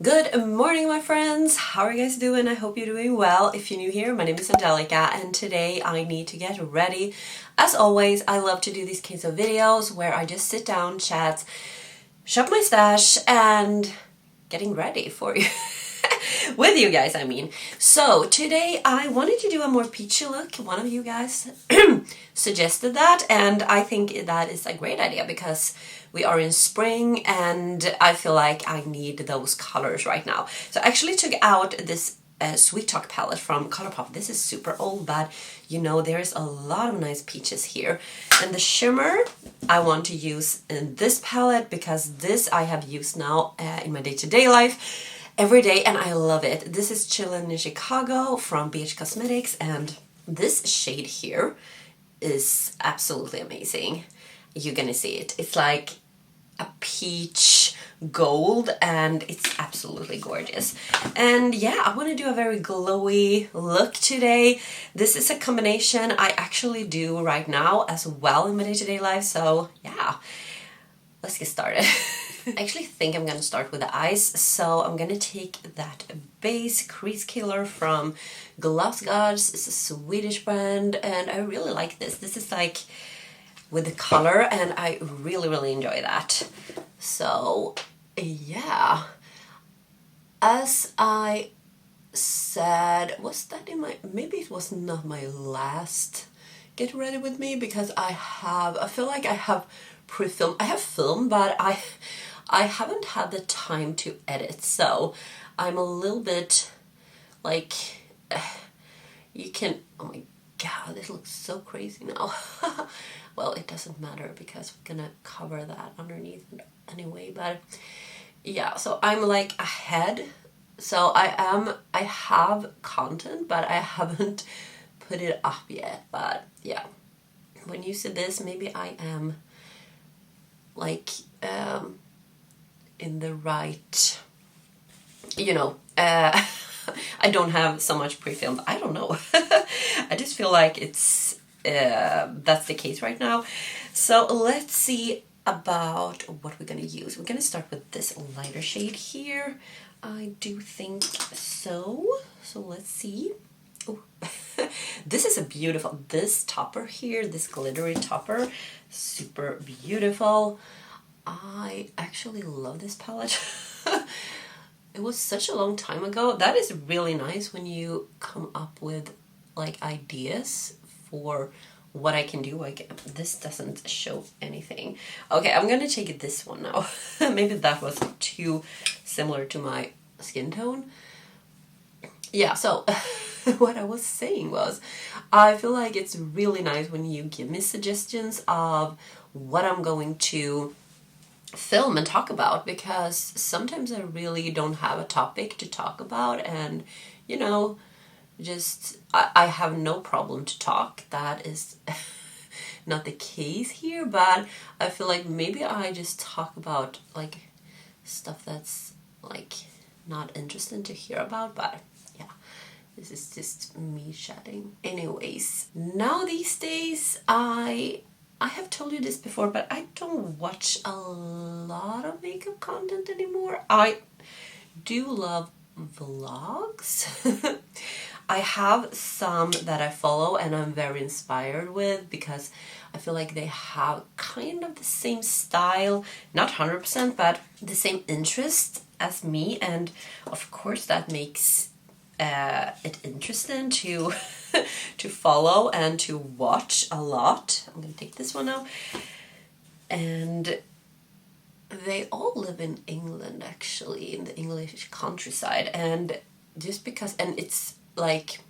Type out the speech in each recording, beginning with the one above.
Good morning, my friends. How are you guys doing? I hope you're doing well. If you're new here, my name is Angelica, and today I need to get ready. As always, I love to do these kinds of videos where I just sit down, chat, shop my stash, and getting ready for you. With you guys, I mean. So today I wanted to do a more peachy look. One of you guys suggested that, and I think that is a great idea because we are in spring and I feel like I need those colors right now. So I actually took out this Sweet Talk palette from Colourpop. This is super old, but you know, there's a lot of nice peaches here. And the shimmer I want to use in this palette because this I have used now in my day-to-day life every day and I love it. This is Chillin' in Chicago from Beige Cosmetics, and this shade here is absolutely amazing. You're gonna see it. It's like a peach gold and it's absolutely gorgeous. And yeah, I want to do a very glowy look today. This is a combination I actually do right now as well in my day-to-day life. So yeah, let's get started. I actually think I'm gonna start with the eyes. So I'm gonna take that base crease killer from Gloss Gods. It's a Swedish brand and I really like this. This is like with the color and I really enjoy that. So yeah, as I said, was that in my, maybe it was not my last get ready with me because I feel like I have pre-filmed, I have filmed, but I haven't had the time to edit, so I'm a little bit like, you can, oh my god, this looks so crazy now. Well, it doesn't matter because we're gonna cover that underneath anyway, but yeah, so I'm like ahead. So I have content, but I haven't put it up yet. But yeah, when you see this, maybe I am like in the right, you know, I don't have so much pre-filmed. I don't know. I just feel like it's that's the case right now. So let's see about what we're gonna use. We're gonna start with this lighter shade here. I do think so. So let's see. Oh. This is a beautiful, this topper here, this glittery topper, super beautiful. I actually love this palette. It was such a long time ago. That is really nice when you come up with like ideas for what I can do. Like this doesn't show anything. Okay, I'm gonna take this one now. Maybe that was too similar to my skin tone. Yeah, so what I was saying was I feel like it's really nice when you give me suggestions of what I'm going to film and talk about, because sometimes I really don't have a topic to talk about, and you know, just I have no problem to talk. That is not the case here, but I feel like maybe I just talk about like stuff that's like not interesting to hear about, but yeah, this is just me chatting. Anyways, now these days I have told you this before, but I don't watch a lot of makeup content anymore. I do love vlogs. I have some that I follow and I'm very inspired with because I feel like they have kind of the same style, not 100%, but the same interest as me, and of course that makes it interesting to to follow and to watch a lot. I'm gonna take this one now. And they all live in England, actually, in the English countryside. And just because, and it's like,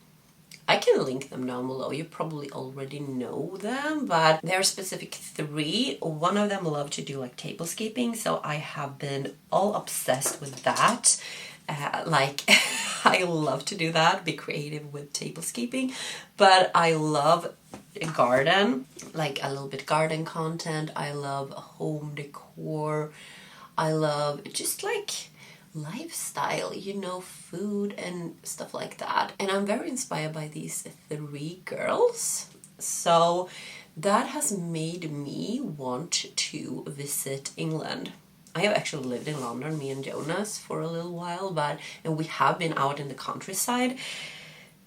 I can link them down below. You probably already know them, but there are specific three. One of them love to do like tablescaping, so I have been all obsessed with that. Like, I love to do that, be creative with tablescaping, but I love garden, like a little bit garden content. I love home decor. I love just like lifestyle, you know, food and stuff like that. And I'm very inspired by these three girls. So that has made me want to visit England. I have actually lived in London, me and Jonas, for a little while, and we have been out in the countryside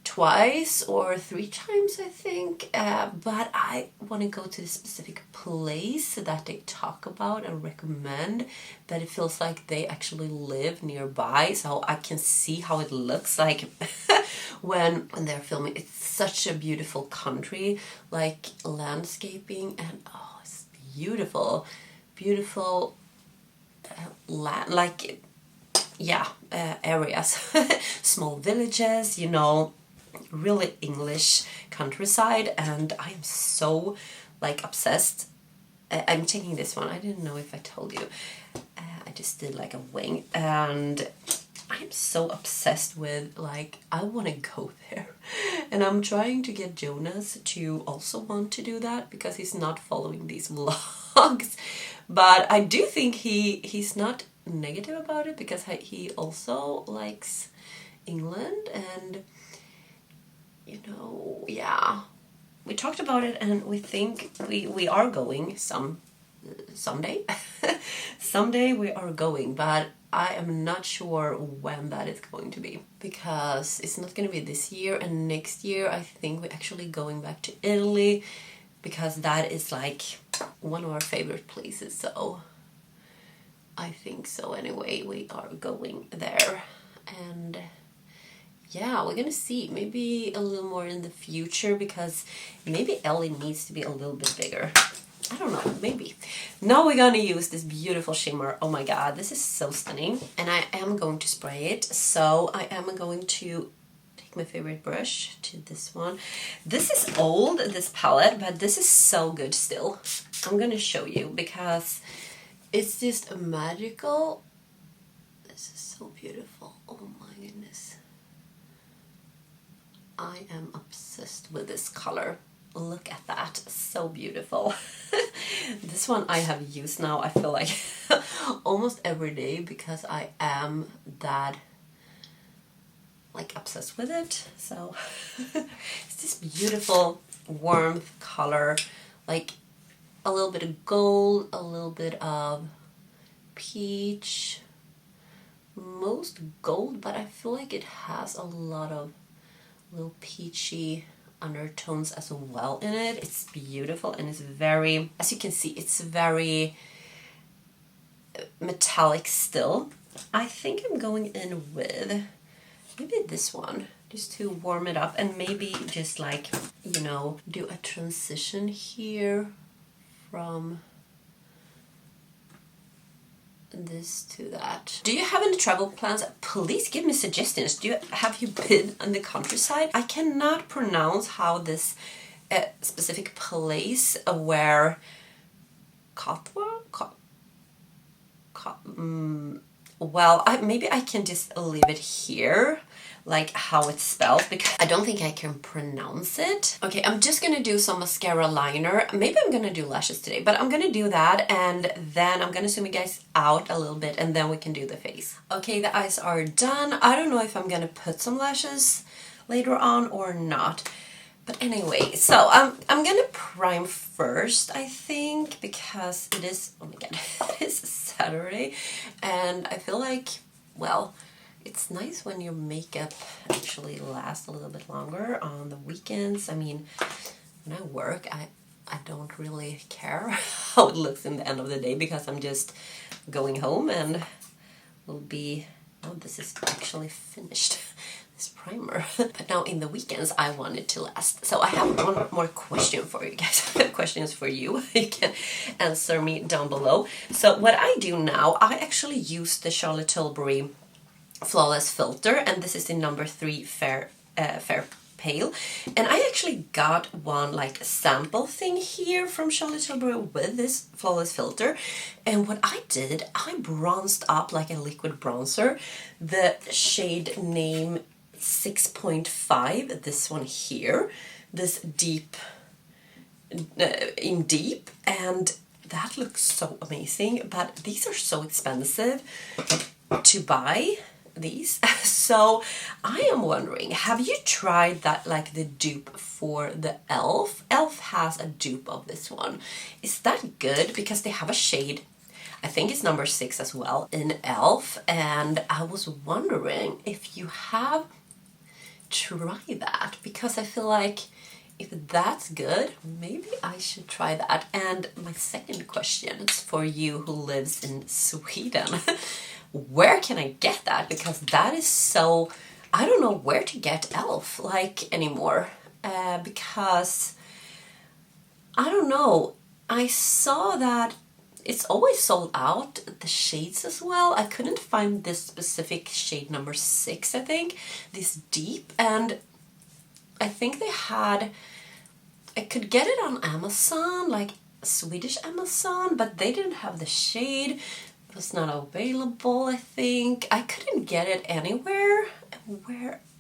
twice or 3 times, I think, but I want to go to the specific place that they talk about and recommend, that it feels like they actually live nearby, so I can see how it looks like when they're filming. It's such a beautiful country, like landscaping, and oh, it's beautiful land, like, yeah, areas, small villages, you know, really English countryside, and I am so like obsessed. I'm taking this one. I didn't know if I told you. I just did like a wing, and I'm so obsessed with, like, I want to go there, and I'm trying to get Jonas to also want to do that because he's not following these vlogs, but I do think he's not negative about it because he also likes England, and you know, yeah, we talked about it, and we think we are going someday. Someday we are going, but I am not sure when that is going to be, because it's not going to be this year, and next year I think we're actually going back to Italy, because that is like one of our favorite places, so I think so. Anyway, we are going there, and yeah, we're gonna see, maybe a little more in the future, because maybe Ellie needs to be a little bit bigger. I don't know, maybe. Now we're gonna use this beautiful shimmer. Oh my god, this is so stunning. And I am going to spray it. So I am going to take my favorite brush to this one. This is old, this palette, but this is so good still. I'm gonna show you because it's just magical. This is so beautiful. Oh my goodness. I am obsessed with this color. Look at that, so beautiful. This one I have used now, I feel like almost every day, because I am that like obsessed with it. So it's this beautiful warmth color, like a little bit of gold, a little bit of peach, most gold, but I feel like it has a lot of little peachy undertones as well in it. It's beautiful, and it's very, as you can see, it's very metallic still. I think I'm going in with maybe this one, just to warm it up, and maybe just like, you know, do a transition here from this to that. Do you have any travel plans? Please give me suggestions. Have you been in the countryside? I cannot pronounce how this specific place where well, maybe I can just leave it here, like how it's spelled, because I don't think I can pronounce it. Okay, I'm just gonna do some mascara liner. Maybe I'm gonna do lashes today, but I'm gonna do that, and then I'm gonna zoom you guys out a little bit, and then we can do the face. Okay, the eyes are done. I don't know if I'm gonna put some lashes later on or not. But anyway, so I'm gonna prime first, I think, because it is, oh my god, it's Saturday, and I feel like, well, it's nice when your makeup actually lasts a little bit longer on the weekends. I mean, when I work, I don't really care how it looks in the end of the day, because I'm just going home and will be, oh, this is actually finished. Primer. But now in the weekends I want it to last. So I have one more question for you guys. Questions for you. You can answer me down below. So what I do now, I actually use the Charlotte Tilbury Flawless Filter, and this is in number 3 Fair Pale. And I actually got one like sample thing here from Charlotte Tilbury with this Flawless Filter. And what I did, I bronzed up like a liquid bronzer. The shade name 6.5, this one here, this deep, in deep, and that looks so amazing, but these are so expensive to buy, these. So I am wondering, have you tried that, like the dupe for the e.l.f.? e.l.f. has a dupe of this one. Is that good? Because they have a shade, I think it's number 6 as well in e.l.f. And I was wondering if you have tried that, because I feel like if that's good, maybe I should try that. And my second question is for you who lives in Sweden. Where can I get that? Because that is so... I don't know where to get e.l.f. like anymore. Because I don't know. I saw that it's always sold out, the shades as well. I couldn't find this specific shade number 6, I think. This deep. And I think they had... I could get it on Amazon, like Swedish Amazon, but they didn't have the shade. It was not available, I think. I couldn't get it anywhere.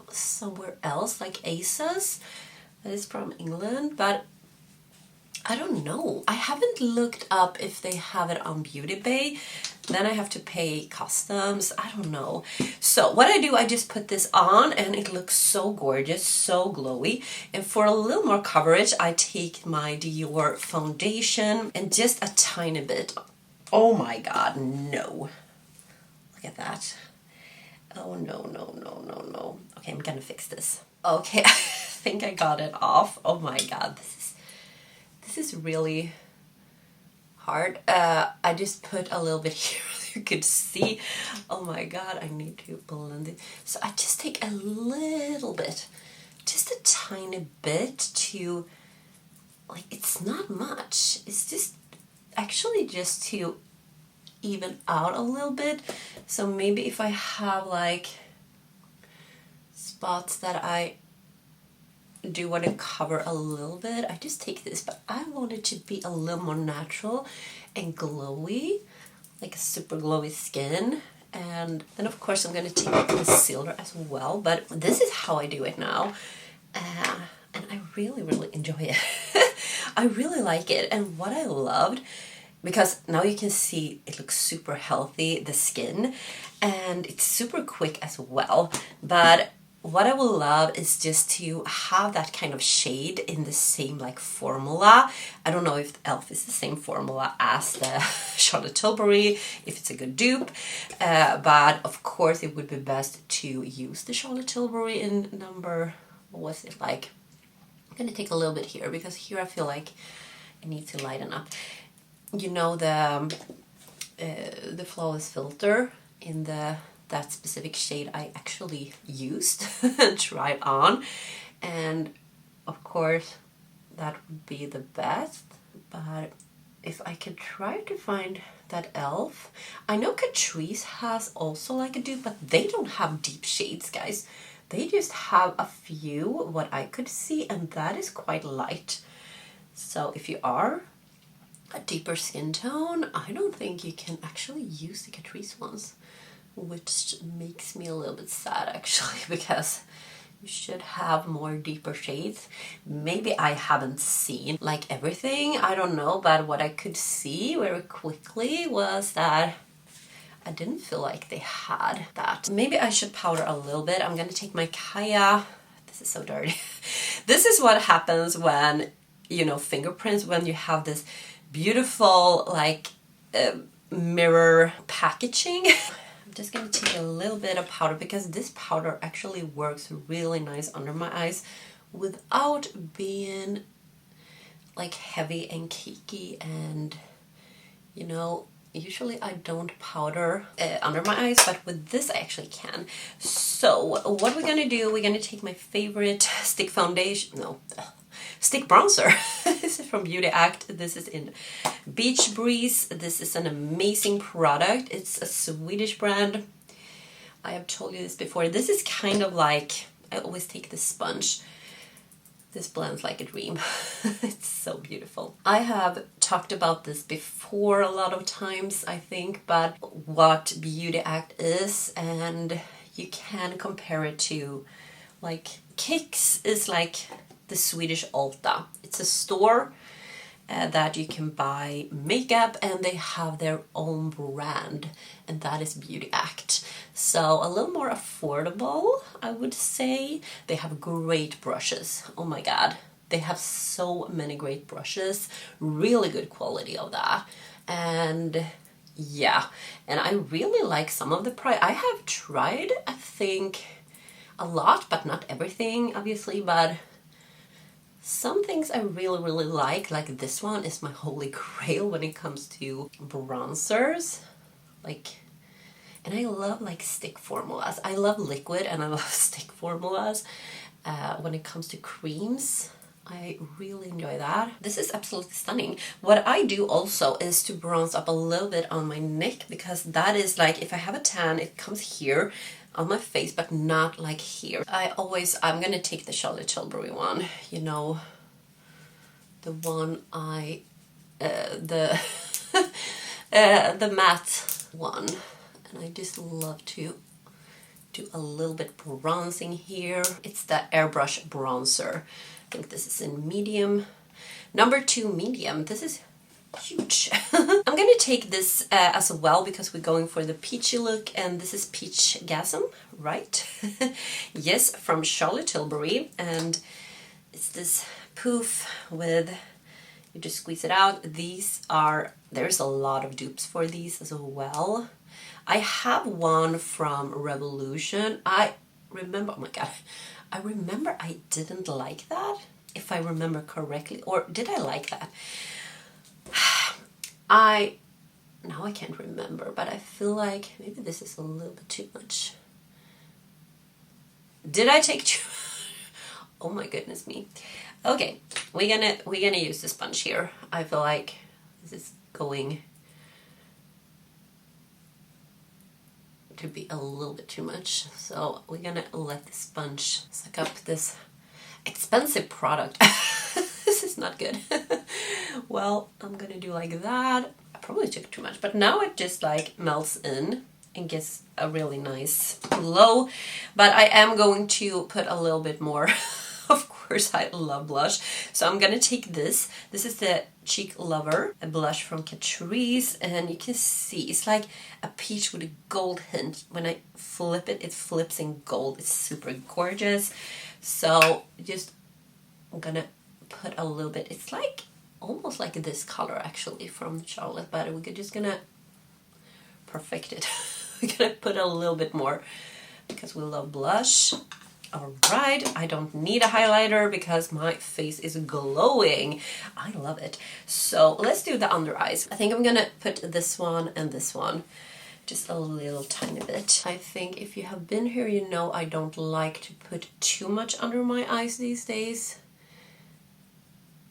Somewhere else, like ASOS. That is from England, but I don't know. I haven't looked up if they have it on Beauty Bay. Then I have to pay customs. I don't know. So what I do, I just put this on and it looks so gorgeous, so glowy. And for a little more coverage, I take my Dior foundation and just a tiny bit. Oh my god, no. Look at that. Oh no, no, no, no, no. Okay, I'm gonna fix this. Okay, I think I got it off. Oh my god, this is really hard. I just put a little bit here so you could see. Oh my god, I need to blend it. So I just take a little bit, just a tiny bit to, like, it's not much. It's just actually just to even out a little bit. So maybe if I have like spots that I do want to cover a little bit, I just take this, but I want it to be a little more natural and glowy, like a super glowy skin. And then of course I'm going to take concealer as well, but this is how I do it now. And I really, really enjoy it. I really like it. And what I loved, because now you can see it looks super healthy, the skin, and it's super quick as well. But what I will love is just to have that kind of shade in the same like formula. I don't know if e.l.f. is the same formula as the Charlotte Tilbury, if it's a good dupe, but of course it would be best to use the Charlotte Tilbury in number, what was it like? I'm gonna take a little bit here because here I feel like I need to lighten up. You know, the flawless filter in that specific shade I actually used and tried on, and of course that would be the best. But if I could try to find that e.l.f. I know Catrice has also like a dupe, but they don't have deep shades, guys. They just have a few, what I could see, and that is quite light. So if you are a deeper skin tone, I don't think you can actually use the Catrice ones, which makes me a little bit sad actually, because you should have more deeper shades. Maybe I haven't seen like everything, I don't know, but what I could see very quickly was that I didn't feel like they had that. Maybe I should powder a little bit. I'm gonna take my Kaya. This is so dirty. This is what happens when, you know, fingerprints, when you have this beautiful like mirror packaging. I'm just gonna take a little bit of powder because this powder actually works really nice under my eyes without being like heavy and cakey. And you know, usually I don't powder under my eyes, but with this I actually can. So what we're gonna do, we're gonna take my favorite stick foundation, no, stick bronzer. This is from BeautyAct. This is in Beach Breeze. This is an amazing product. It's a Swedish brand. I have told you this before. This is kind of like, I always take this sponge. This blends like a dream. It's so beautiful. I have talked about this before a lot of times, I think, but what BeautyAct is, and you can compare it to, like, Kicks is like the Swedish Ulta. It's a store that you can buy makeup, and they have their own brand, and that is BeautyAct. So a little more affordable, I would say. They have great brushes. Oh my god, they have so many great brushes, really good quality of that. And Yeah, and I really like some of the I have tried, I think, a lot, but not everything, obviously, but some things I really, really like this one is my holy grail when it comes to bronzers. Like, and I love like stick formulas. I love liquid and I love stick formulas. When it comes to creams, I really enjoy that. This is absolutely stunning. What I do also is to bronze up a little bit on my neck, because that is like, if I have a tan, it comes here on my face, but not like here. I'm gonna take the Charlotte Tilbury one, you know, the one the the matte one, and I just love to do a little bit bronzing here. It's the airbrush bronzer. I think this is in medium, number 2 medium. This is huge. I'm gonna take this as well, because we're going for the peachy look, and this is Peachgasm, right? Yes, from Charlotte Tilbury, and it's this poof with, you just squeeze it out. There's a lot of dupes for these as well. I have one from Revolution. I remember, oh my god, I remember I didn't like that, if I remember correctly, or did I like that? Now I can't remember, but I feel like maybe this is a little bit too much. Did I take too? Oh my goodness me. Okay, we're gonna use the sponge here. I feel like this is going to be a little bit too much, so we're gonna let the sponge suck up this expensive product. This is not good. Well, I'm gonna do like that. I probably took too much, but now it just like melts in and gets a really nice glow. But I am going to put a little bit more. Of course, I love blush, so I'm gonna take this. This is the Cheek Lover, a blush from Catrice, and you can see it's like a peach with a gold hint. When I flip it, it flips in gold. It's super gorgeous. So I'm gonna put a little bit. It's like almost like this color actually from Charlotte, but we're just gonna perfect it. We're gonna put a little bit more because we love blush. Alright, I don't need a highlighter because my face is glowing. I love it. So let's do the under eyes. I think I'm gonna put this one and this one. Just a little tiny bit. I think if you have been here, you know I don't like to put too much under my eyes these days.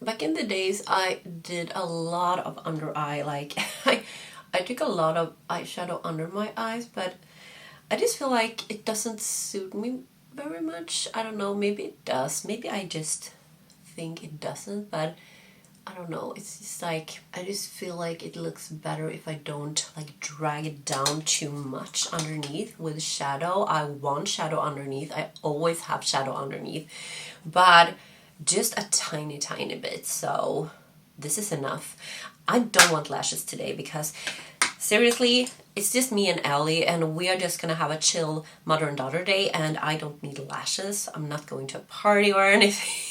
Back in the days, I did a lot of under eye, like I took a lot of eyeshadow under my eyes, but I just feel like it doesn't suit me very much. I don't know, maybe it does. Maybe I just think it doesn't, but I don't know. It's just like, I just feel like it looks better if I don't like drag it down too much underneath with shadow. I want shadow underneath. I always have shadow underneath, but just a tiny, tiny bit. So this is enough. I don't want lashes today because seriously, it's just me and Ellie, and we are just gonna have a chill mother and daughter day, and I don't need lashes. I'm not going to a party or anything.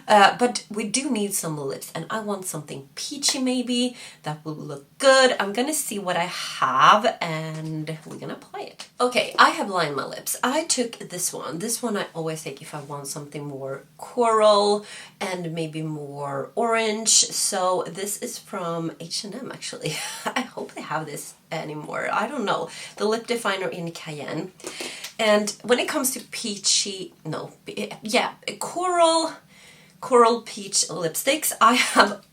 But we do need some lips, and I want something peachy maybe that will look good. I'm gonna see what I have and we're gonna apply it. Okay, I have lined my lips. I took this one. This one I always take if I want something more coral and maybe more orange. So this is from H&M actually. I hope they have this anymore. I don't know. The lip definer in Cayenne. And when it comes to peachy, coral peach lipsticks,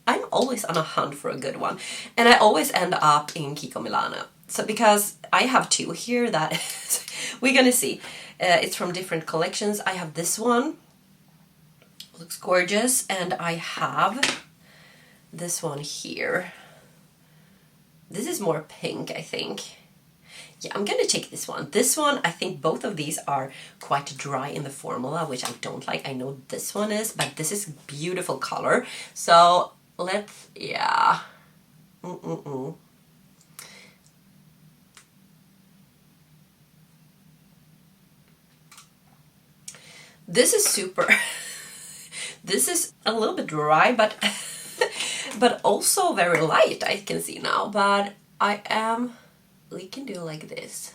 I'm always on a hunt for a good one, and I always end up in Kiko Milano. So because I have two here that we're gonna see. It's from different collections. I have this one, looks gorgeous, and I have this one here. This is more pink, I think. Yeah, I'm gonna take this one. This one, I think both of these are quite dry in the formula, which I don't like. I know this one is, but this is beautiful color. So let's, yeah. This is super. This is a little bit dry, but but also very light, I can see now. But we can do like this.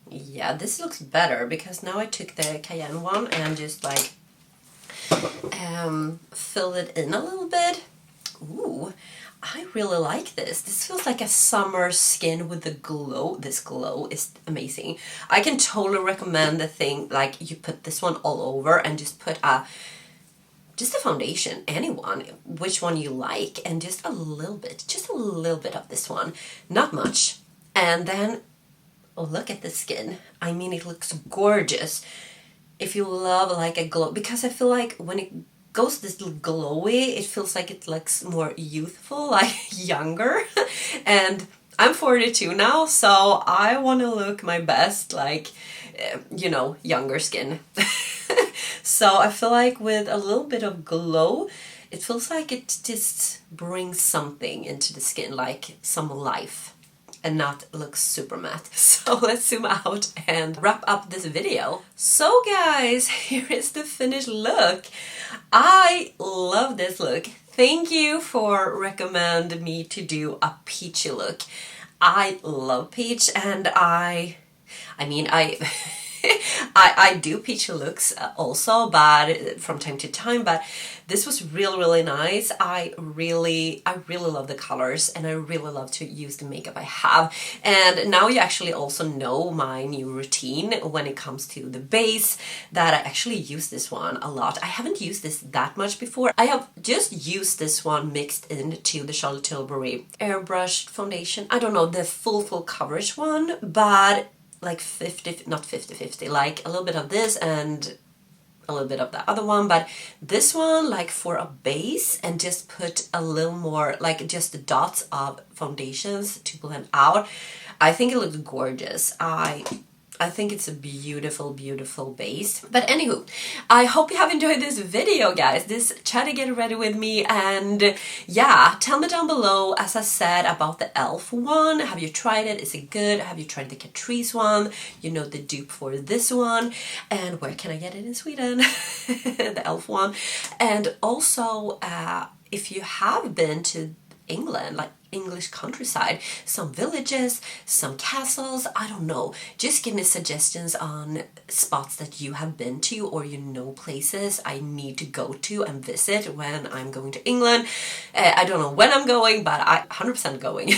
Yeah, this looks better because now I took the Cayenne one and just like fill it in a little bit. Ooh, I really like this. This feels like a summer skin with the glow. This glow is amazing. I can totally recommend the thing, like you put this one all over and just put just a foundation, anyone, which one you like, and just a little bit of this one, not much. And then, oh, look at the skin. I mean, it looks gorgeous. If you love like a glow, because I feel like when it goes this glowy, it feels like it looks more youthful, like younger. And I'm 42 now, so I want to look my best, like, you know, younger skin. So I feel like with a little bit of glow, it feels like it just brings something into the skin, like some life, and not look super matte. So let's zoom out and wrap up this video. So guys, here is the finished look. I love this look. Thank you for recommending me to do a peachy look. I love peach, and I mean, I do peachy looks also, but from time to time, but this was really nice. I really love the colors, and I really love to use the makeup I have. And now you actually also know my new routine when it comes to the base, that I actually use this one a lot. I haven't used this that much before. I have just used this one mixed into the Charlotte Tilbury airbrushed foundation. I don't know, the full coverage one, but like 50, not 50-50, like a little bit of this and a little bit of the other one, but this one like for a base, and just put a little more, like just the dots of foundations to blend out. I think it looks gorgeous. I think it's a beautiful base. But anywho, I hope you have enjoyed this video, guys, this chatty get ready with me. And yeah, tell me down below, as I said, about the e.l.f. one. Have you tried it? Is it good? Have you tried the Catrice one? You know, the dupe for this one. And where can I get it in Sweden? The e.l.f. one. And also, if you have been to England, like English countryside, some villages, some castles, I don't know, just give me suggestions on spots that you have been to, or you know, places I need to go to and visit when I'm going to England. I don't know when I'm going, but I'm 100% going.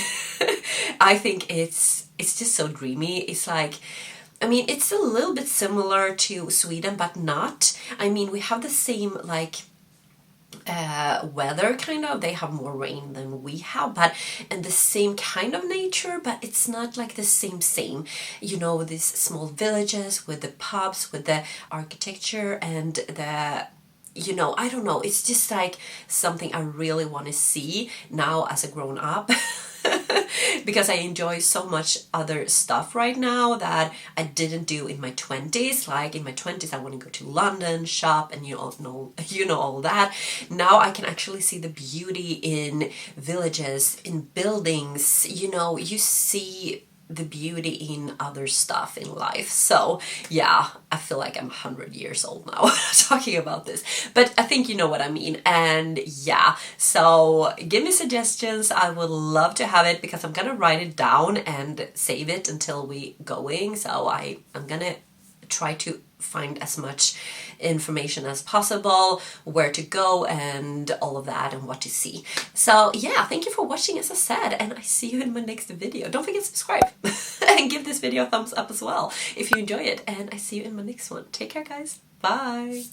I think it's just so dreamy. It's like, I mean, it's a little bit similar to Sweden, but not. I mean, we have the same like weather, kind of. They have more rain than we have, but and the same kind of nature, but it's not like the same, you know, these small villages with the pubs, with the architecture and the, you know, I don't know, it's just like something I really want to see now as a grown up. Because I enjoy so much other stuff right now that I didn't do in my 20s. Like in my 20s, I want to go to London, shop, and you all know, all that. Now I can actually see the beauty in villages, in buildings. You know, you see the beauty in other stuff in life. So yeah, I feel like I'm 100 years old now talking about this, but I think you know what I mean. And yeah, so give me suggestions. I would love to have it, because I'm gonna write it down and save it until we going. So I'm gonna try to find as much information as possible, where to go and all of that, and what to see. So yeah, thank you for watching, as I said, and I see you in my next video. Don't forget to subscribe and give this video a thumbs up as well if you enjoy it, and I see you in my next one. Take care, guys. Bye.